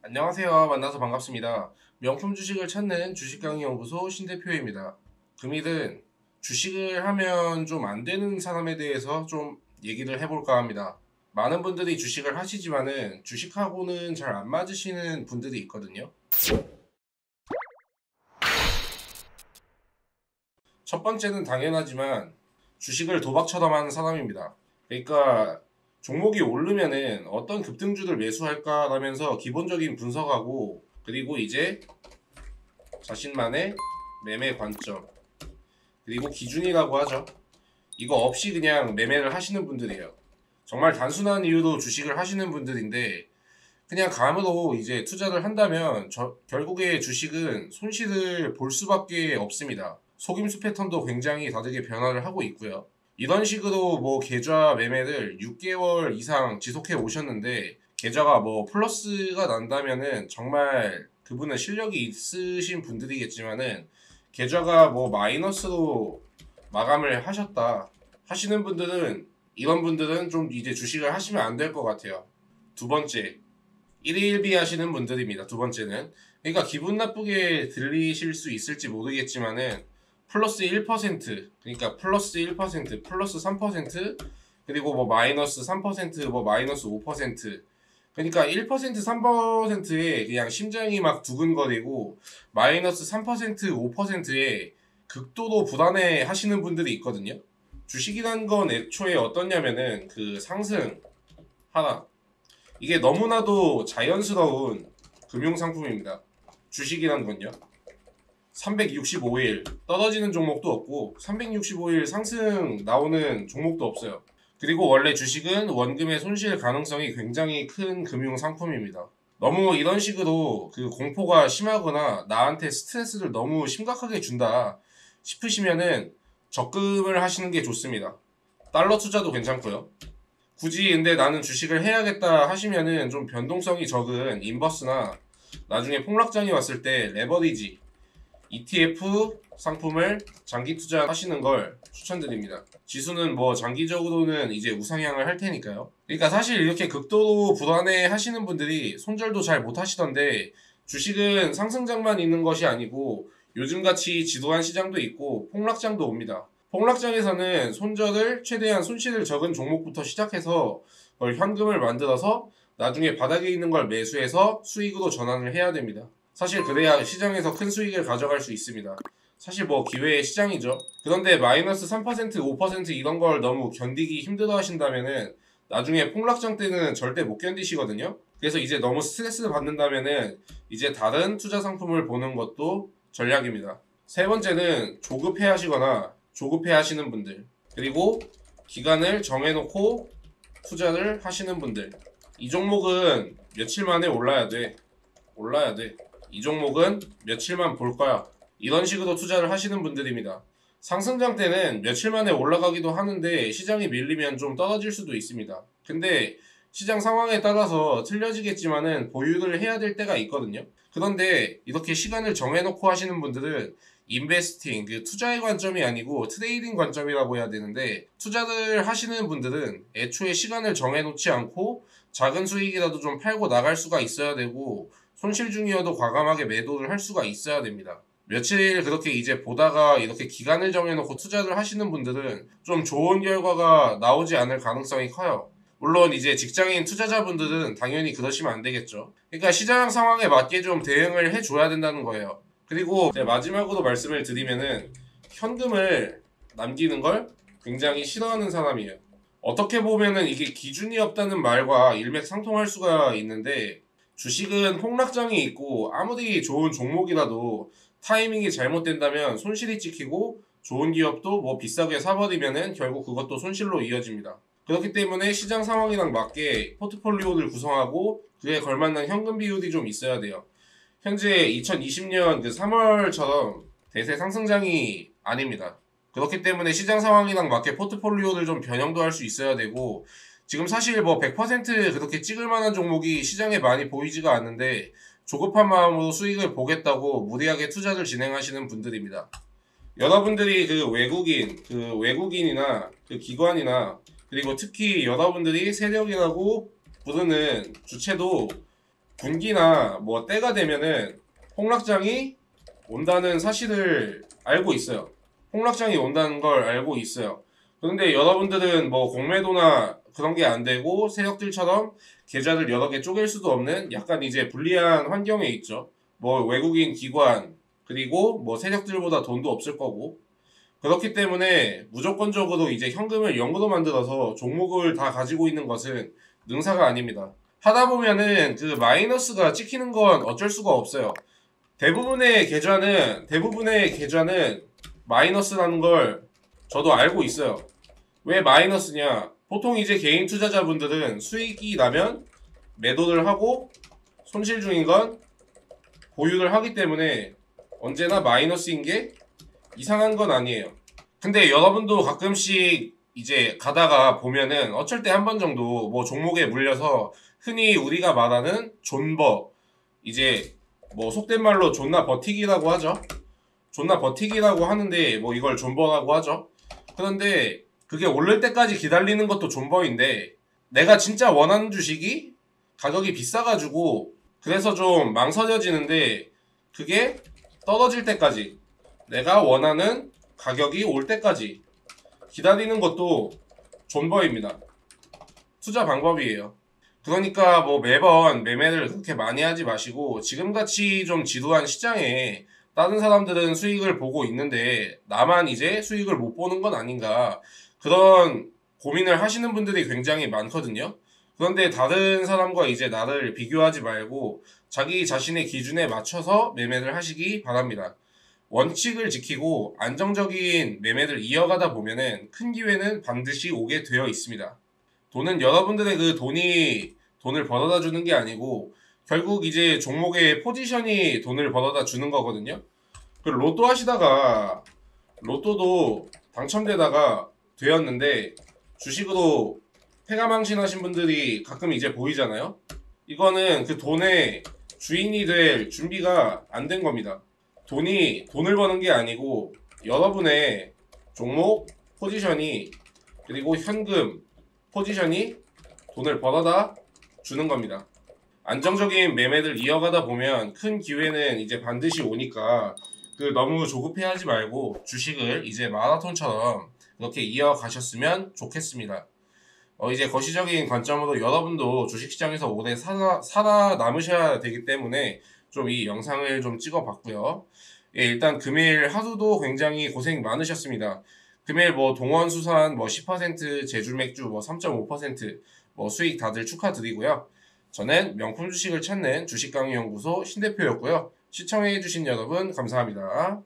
안녕하세요. 만나서 반갑습니다. 명품 주식을 찾는 주식강의연구소 신대표입니다. 금일은 주식을 하면 좀 안 되는 사람에 대해서 좀 얘기를 해볼까 합니다. 많은 분들이 주식을 하시지만은 주식하고는 잘 안 맞으시는 분들이 있거든요. 첫 번째는 당연하지만 주식을 도박처럼 하는 사람입니다. 그러니까 종목이 오르면은 어떤 급등주를 매수할까라면서 기본적인 분석하고, 그리고 이제 자신만의 매매 관점, 그리고 기준이라고 하죠. 이거 없이 그냥 매매를 하시는 분들이에요. 정말 단순한 이유로 주식을 하시는 분들인데, 그냥 감으로 이제 투자를 한다면 결국에 주식은 손실을 볼 수밖에 없습니다. 속임수 패턴도 굉장히 다르게 변화를 하고 있고요. 이런 식으로 뭐 계좌 매매를 6개월 이상 지속해 오셨는데 계좌가 뭐 플러스가 난다면은 정말 그분은 실력이 있으신 분들이겠지만은, 계좌가 뭐 마이너스로 마감을 하셨다 하시는 분들은, 이런 분들은 좀 이제 주식을 하시면 안 될 것 같아요. 두 번째, 일일비 하시는 분들입니다. 두 번째는, 그러니까 기분 나쁘게 들리실 수 있을지 모르겠지만은 플러스 1%, 그러니까 플러스 1%, 플러스 3%, 그리고 뭐 마이너스 3%, 뭐 마이너스 5%, 그러니까 1%, 3%에 그냥 심장이 막 두근거리고 마이너스 3%, 5%에 극도로 불안해 하시는 분들이 있거든요. 주식이란 건 애초에 어떻냐면은 그 상승, 하락, 이게 너무나도 자연스러운 금융상품입니다. 주식이란 건요. 365일 떨어지는 종목도 없고 365일 상승 나오는 종목도 없어요. 그리고 원래 주식은 원금의 손실 가능성이 굉장히 큰 금융상품입니다. 너무 이런 식으로 그 공포가 심하거나 나한테 스트레스를 너무 심각하게 준다 싶으시면은 적금을 하시는 게 좋습니다. 달러 투자도 괜찮고요. 굳이 근데 나는 주식을 해야겠다 하시면은 좀 변동성이 적은 인버스나 나중에 폭락장이 왔을 때 레버리지, ETF 상품을 장기 투자하시는 걸 추천드립니다. 지수는 뭐 장기적으로는 이제 우상향을 할 테니까요. 그러니까 사실 이렇게 극도로 불안해 하시는 분들이 손절도 잘 못 하시던데, 주식은 상승장만 있는 것이 아니고 요즘같이 지도한 시장도 있고 폭락장도 옵니다. 폭락장에서는 손절을 최대한 손실을 적은 종목부터 시작해서 그걸 현금을 만들어서 나중에 바닥에 있는 걸 매수해서 수익으로 전환을 해야 됩니다. 사실 그래야 시장에서 큰 수익을 가져갈 수 있습니다. 사실 뭐 기회의 시장이죠. 그런데 마이너스 3%, 5% 이런 걸 너무 견디기 힘들어 하신다면은 나중에 폭락장 때는 절대 못 견디시거든요. 그래서 이제 너무 스트레스를 받는다면은 이제 다른 투자 상품을 보는 것도 전략입니다. 세 번째는 조급해 하시거나 조급해 하시는 분들, 그리고 기간을 정해놓고 투자를 하시는 분들. 이 종목은 며칠 만에 올라야 돼. 올라야 돼. 이 종목은 며칠만 볼 거야. 이런 식으로 투자를 하시는 분들입니다. 상승장 때는 며칠 만에 올라가기도 하는데 시장이 밀리면 좀 떨어질 수도 있습니다. 근데 시장 상황에 따라서 틀려지겠지만은 보유를 해야 될 때가 있거든요. 그런데 이렇게 시간을 정해놓고 하시는 분들은 인베스팅, 그 투자의 관점이 아니고 트레이딩 관점이라고 해야 되는데, 투자를 하시는 분들은 애초에 시간을 정해놓지 않고 작은 수익이라도 좀 팔고 나갈 수가 있어야 되고, 손실 중이어도 과감하게 매도를 할 수가 있어야 됩니다. 며칠 그렇게 이제 보다가 이렇게 기간을 정해놓고 투자를 하시는 분들은 좀 좋은 결과가 나오지 않을 가능성이 커요. 물론 이제 직장인 투자자분들은 당연히 그러시면 안 되겠죠. 그러니까 시장 상황에 맞게 좀 대응을 해줘야 된다는 거예요. 그리고 마지막으로 말씀을 드리면은, 현금을 남기는 걸 굉장히 싫어하는 사람이에요. 어떻게 보면은 이게 기준이 없다는 말과 일맥상통할 수가 있는데, 주식은 폭락장이 있고 아무리 좋은 종목이라도 타이밍이 잘못된다면 손실이 찍히고, 좋은 기업도 뭐 비싸게 사버리면은 결국 그것도 손실로 이어집니다. 그렇기 때문에 시장 상황이랑 맞게 포트폴리오를 구성하고 그에 걸맞는 현금 비율이 좀 있어야 돼요. 현재 2020년 그 3월처럼 대세 상승장이 아닙니다. 그렇기 때문에 시장 상황이랑 맞게 포트폴리오를 좀 변형도 할 수 있어야 되고, 지금 사실 뭐 100% 그렇게 찍을 만한 종목이 시장에 많이 보이지가 않는데 조급한 마음으로 수익을 보겠다고 무리하게 투자를 진행하시는 분들입니다. 여러분들이 그 외국인이나 그 기관이나, 그리고 특히 여러분들이 세력이라고 부르는 주체도 분기나 뭐 때가 되면은 폭락장이 온다는 사실을 알고 있어요. 폭락장이 온다는 걸 알고 있어요. 그런데 여러분들은 뭐 공매도나 그런 게 안 되고 세력들처럼 계좌를 여러 개 쪼갤 수도 없는 약간 이제 불리한 환경에 있죠. 뭐 외국인 기관 그리고 뭐 세력들보다 돈도 없을 거고 그렇기 때문에 무조건적으로 이제 현금을 0으로 만들어서 종목을 다 가지고 있는 것은 능사가 아닙니다. 하다 보면은 그 마이너스가 찍히는 건 어쩔 수가 없어요. 대부분의 계좌는 마이너스라는 걸 저도 알고 있어요. 왜 마이너스냐? 보통 이제 개인 투자자분들은 수익이 나면 매도를 하고 손실 중인 건 보유를 하기 때문에 언제나 마이너스인 게 이상한 건 아니에요. 근데 여러분도 가끔씩 이제 가다가 보면은 어쩔 때 한 번 정도 뭐 종목에 물려서 흔히 우리가 말하는 존버, 이제 뭐 속된 말로 존나 버티기라고 하죠. 존나 버티기라고 하는데 뭐 이걸 존버라고 하죠. 그런데 그게 오를 때까지 기다리는 것도 존버인데 내가 진짜 원하는 주식이 가격이 비싸가지고 그래서 좀 망설여지는데 그게 떨어질 때까지 내가 원하는 가격이 올 때까지 기다리는 것도 존버입니다. 투자 방법이에요. 그러니까 뭐 매번 매매를 그렇게 많이 하지 마시고 지금같이 좀 지루한 시장에 다른 사람들은 수익을 보고 있는데 나만 이제 수익을 못 보는 건 아닌가 그런 고민을 하시는 분들이 굉장히 많거든요. 그런데 다른 사람과 이제 나를 비교하지 말고 자기 자신의 기준에 맞춰서 매매를 하시기 바랍니다. 원칙을 지키고 안정적인 매매를 이어가다 보면은 큰 기회는 반드시 오게 되어 있습니다. 돈은 여러분들의 그 돈을 벌어다 주는 게 아니고 결국 이제 종목의 포지션이 돈을 벌어다 주는 거거든요. 그 로또 하시다가 로또도 당첨되다가 되었는데 주식으로 패가망신하신 분들이 가끔 이제 보이잖아요. 이거는 그 돈의 주인이 될 준비가 안 된 겁니다. 돈을 버는 게 아니고 여러분의 종목 포지션이 그리고 현금 포지션이 돈을 벌어다 주는 겁니다. 안정적인 매매를 이어가다 보면 큰 기회는 이제 반드시 오니까 그 너무 조급해하지 말고 주식을 이제 마라톤처럼 이렇게 이어가셨으면 좋겠습니다. 이제 거시적인 관점으로 여러분도 주식시장에서 오래 살아남으셔야 되기 때문에 좀 이 영상을 좀 찍어봤고요. 예, 일단 금일 하루도 굉장히 고생 많으셨습니다. 금일 뭐 동원수산 뭐 10%, 제주맥주 뭐 3.5% 뭐 수익 다들 축하드리고요. 저는 명품 주식을 찾는 주식강의연구소 신대표였고요. 시청해주신 여러분 감사합니다.